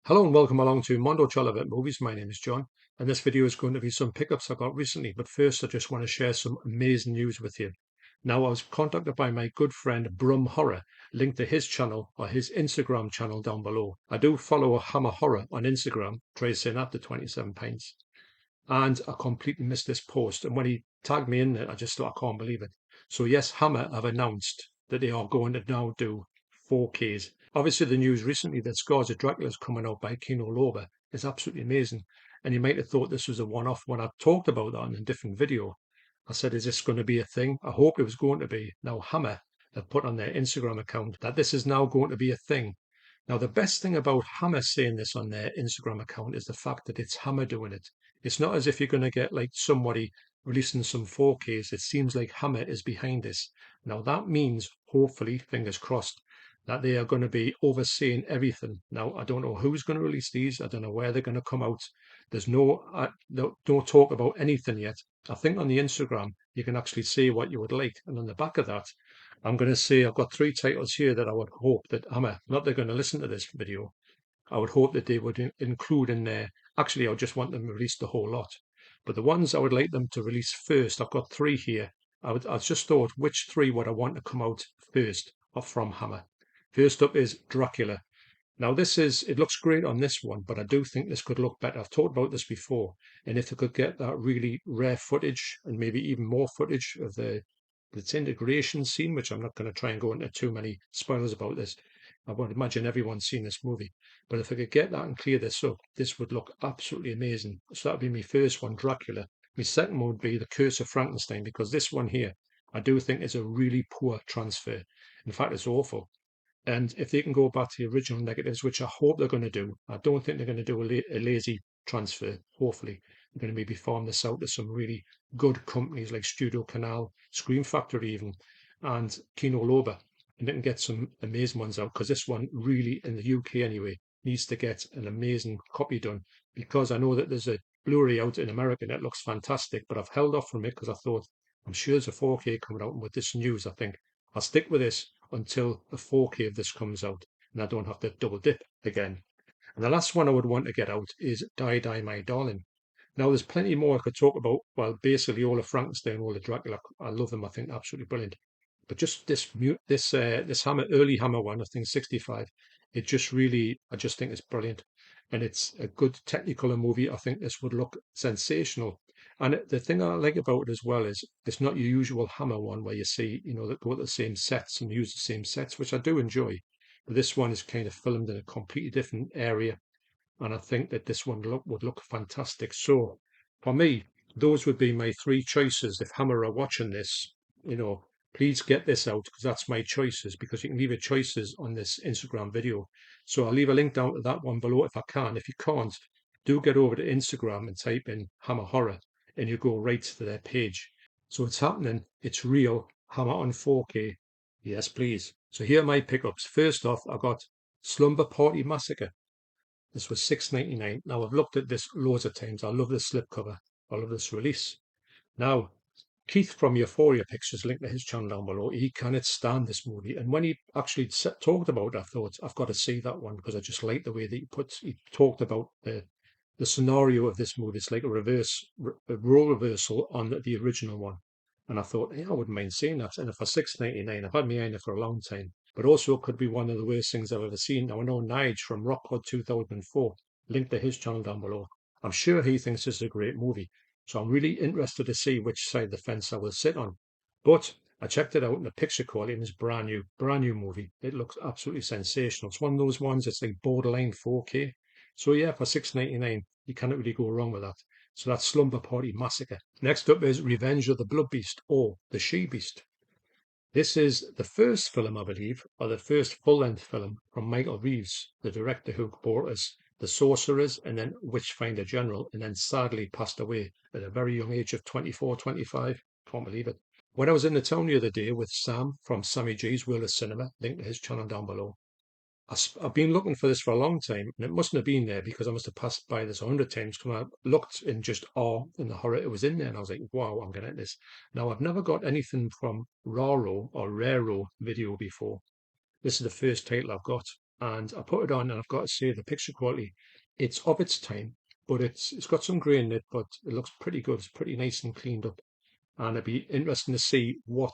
Hello and welcome along to Mondo Chelloveck Movies. My name is John, and this video is going to be some pickups I got recently. But first, I just want to share some amazing news with you. Now, I was contacted by my good friend Brum Horror, linked to his channel or his Instagram channel down below. I do follow a Hammer Horror on Instagram, try saying that to 27 pints, and I completely missed this post. And when he tagged me in it, I just thought I can't believe it. So yes, Hammer have announced that they are going to now do 4Ks. Obviously, the news recently that Scars of Dracula is coming out by Kino Lorber is absolutely amazing. And you might have thought this was a one-off when I talked about that in a different video. I said, is this going to be a thing? I hope it was going to be. Now, Hammer have put on their Instagram account that this is now going to be a thing. Now, the best thing about Hammer saying this on their Instagram account is the fact that it's Hammer doing it. It's not as if you're going to get like somebody releasing some 4Ks. It seems like Hammer is behind this. Now, that means, hopefully, fingers crossed, that they are going to be overseeing everything. Now, I don't know who's going to release these. I don't know where they're going to come out. There's no talk about anything yet. I think on the Instagram, you can actually see what you would like. And on the back of that, I'm going to say I've got three titles here that I would hope that Hammer, not they're going to listen to this video, I would hope that they would include in there. Actually, I would just want them to release the whole lot. But the ones I would like them to release first, I've got three here. I just thought which three would I want to come out first or from Hammer. First up is Dracula. Now it looks great on this one, but I do think this could look better. I've talked about this before, and if they could get that really rare footage and maybe even more footage of the integration scene, which I'm not going to try and go into too many spoilers about this. I would imagine everyone's seen this movie, but if I could get that and clear this up, this would look absolutely amazing. So that would be my first one, Dracula. My second one would be The Curse of Frankenstein, because this one here, I do think is a really poor transfer. In fact, it's awful. And if they can go back to the original negatives, which I hope they're going to do, I don't think they're going to do a lazy transfer. Hopefully, they're going to maybe farm this out to some really good companies like Studio Canal, Scream Factory, even, and Kino Lorber, and they can get some amazing ones out. Because this one really, in the UK anyway, needs to get an amazing copy done. Because I know that there's a Blu-ray out in America that looks fantastic, but I've held off from it because I thought I'm sure there's a 4K coming out, and with this news, I think I'll stick with this until the 4K of this comes out and I don't have to double dip again. And the last one I would want to get out is Die Die My Darling. Now there's plenty more I could talk about. Well, basically all of Frankenstein, all of Dracula. I love them. I think they're absolutely brilliant. But just this Hammer early Hammer one, I think 65. It just really, I just think it's brilliant, and it's a good technicolor movie. I think this would look sensational. And the thing I like about it as well is it's not your usual Hammer one where you see, that go to the same sets and use the same sets, which I do enjoy. But this one is kind of filmed in a completely different area, and I think that this one would look fantastic. So for me, those would be my three choices. If Hammer are watching this, please get this out because that's my choices. Because you can leave your choices on this Instagram video. So I'll leave a link down to that one below if I can. If you can't, do get over to Instagram and type in Hammer Horror, and you go right to their page. So it's happening. It's real. Hammer on 4K. Yes, please. So here are my pickups. First off, I got Slumber Party Massacre. This was $6.99. Now I've looked at this loads of times. I love this slipcover. I love this release. Now, Keith from Euphoria Pictures, linked to his channel down below, he cannot stand this movie. And when he actually talked about it, I thought, I've got to see that one because I just like the way that he talked about the scenario of this movie. It's like a role reversal on the original one. And I thought, yeah, I wouldn't mind seeing that. And for $6.99, I've had my eye on it for a long time. But also, it could be one of the worst things I've ever seen. Now, I know Nige from Rockgod 2004, linked to his channel down below. I'm sure he thinks this is a great movie. So I'm really interested to see which side of the fence I will sit on. But I checked it out in the picture quality and it's brand new movie. It looks absolutely sensational. It's one of those ones that's like borderline 4K. So yeah, for $6.99, you cannot really go wrong with that. So that's Slumber Party Massacre. Next up is Revenge of the Blood Beast or The She Beast. This is the first film, I believe, or the first full-length film from Michael Reeves, the director who brought us The Sorcerers and then Witchfinder General, and then sadly passed away at a very young age of 24, 25. Can't believe it. When I was in the town the other day with Sam from Sammy Gs World of Cinema, link to his channel down below, I've been looking for this for a long time, and it mustn't have been there because I must have passed by this 100 times. When I looked in just awe in the horror, it was in there, and I was like, "Wow, I'm gonna get this." Now I've never got anything from Raro or Raro video before. This is the first title I've got, and I put it on, and I've got to say the picture quality, it's of its time, but it's got some grey in it, but it looks pretty good. It's pretty nice and cleaned up, and it'd be interesting to see what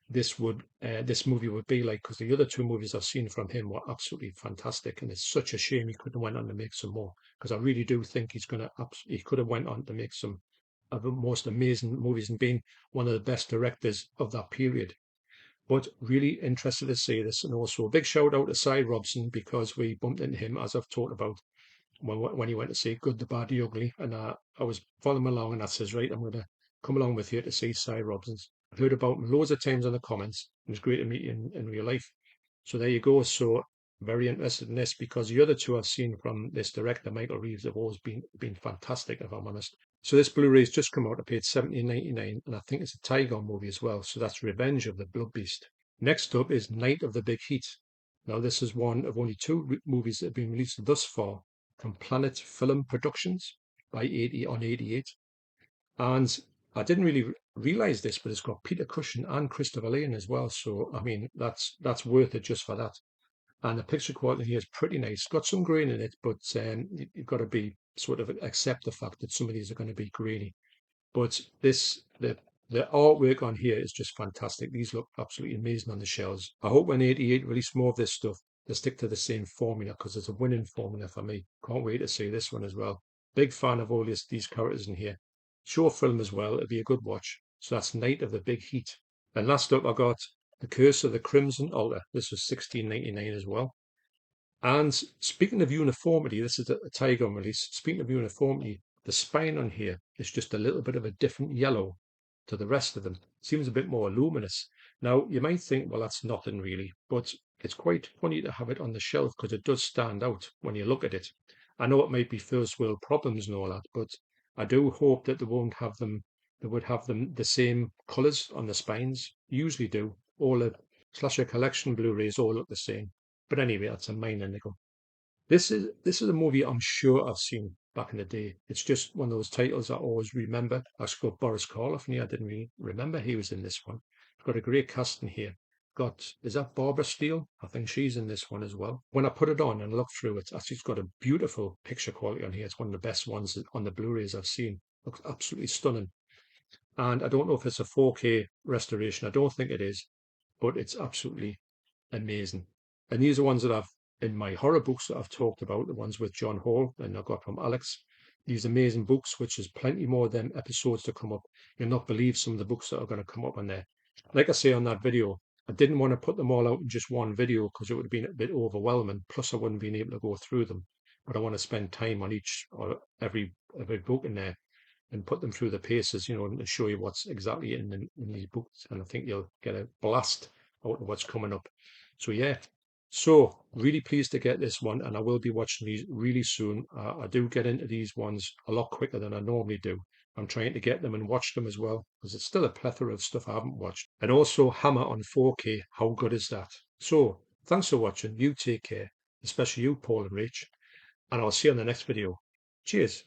this movie would be like, because the other two movies I've seen from him were absolutely fantastic, and it's such a shame he couldn't have went on to make some more, because I really do think he could have went on to make some of the most amazing movies and been one of the best directors of that period. But really interested to see this, and also a big shout out to Cy Robson, because we bumped into him, as I've talked about, when he went to see Good, the Bad, the Ugly, and I was following him along, and I says, right, I'm going to come along with you to see Cy Robson's. I've heard about him loads of times in the comments. It was great to meet you in real life. So there you go. So very interested in this, because the other two I've seen from this director, Michael Reeves, have always been fantastic, if I'm honest. So this Blu-ray's just come out. I paid $17.99, and I think it's a Tiger movie as well. So that's Revenge of the Blood Beast. Next up is Night of the Big Heat. Now this is one of only two movies that have been released thus far from Planet Film Productions by 80 on 88. And I didn't really realize this, but it's got Peter Cushing and Christopher Lee in as well. So I mean, that's worth it just for that. And the picture quality here is pretty nice. Got some grain in it, but you've got to be sort of accept the fact that some of these are going to be grainy. But the artwork on here is just fantastic. These look absolutely amazing on the shelves. I hope when 88 release more of this stuff, they stick to the same formula, because it's a winning formula for me. Can't wait to see this one as well. Big fan of all these characters in here. Short film as well. It'll be a good watch. So that's Night of the Big Heat. And last up, I got The Curse of the Crimson Altar. This was $16.99 as well. And speaking of uniformity, this is a Tiger release. Speaking of uniformity, the spine on here is just a little bit of a different yellow to the rest of them. It seems a bit more luminous. Now, you might think, well, that's nothing really, but it's quite funny to have it on the shelf, because it does stand out when you look at it. I know it might be first world problems and all that, but I do hope that they would have them the same colours on the spines. Usually do. All the Slasher Collection Blu-rays all look the same. But anyway, that's a minor niggle. This is a movie I'm sure I've seen back in the day. It's just one of those titles I always remember. I've got Boris Karloff in here. I didn't really remember he was in this one. I've got a great cast in here. Is that Barbara Steele? I think she's in this one as well. When I put it on and looked through it, actually it's got a beautiful picture quality on here. It's one of the best ones on the Blu-rays I've seen. Looks absolutely stunning. And I don't know if it's a 4K restoration. I don't think it is, but it's absolutely amazing. And these are ones that I've in my horror books that I've talked about, the ones with John Hall and I got from Alex. These amazing books, which is plenty more of them episodes to come up. You'll not believe some of the books that are going to come up on there. Like I say on that video, I didn't want to put them all out in just one video, because it would have been a bit overwhelming. Plus, I wouldn't been able to go through them. But I want to spend time on each or every book in there, and put them through the paces, and show you what's exactly in these books. And I think you'll get a blast out of what's coming up. So yeah, so really pleased to get this one, and I will be watching these really soon. I do get into these ones a lot quicker than I normally do. I'm trying to get them and watch them as well, because it's still a plethora of stuff I haven't watched. And also Hammer on 4K. How good is that? So thanks for watching. You take care, especially you, Paul and Rach, and I'll see you on the next video. Cheers.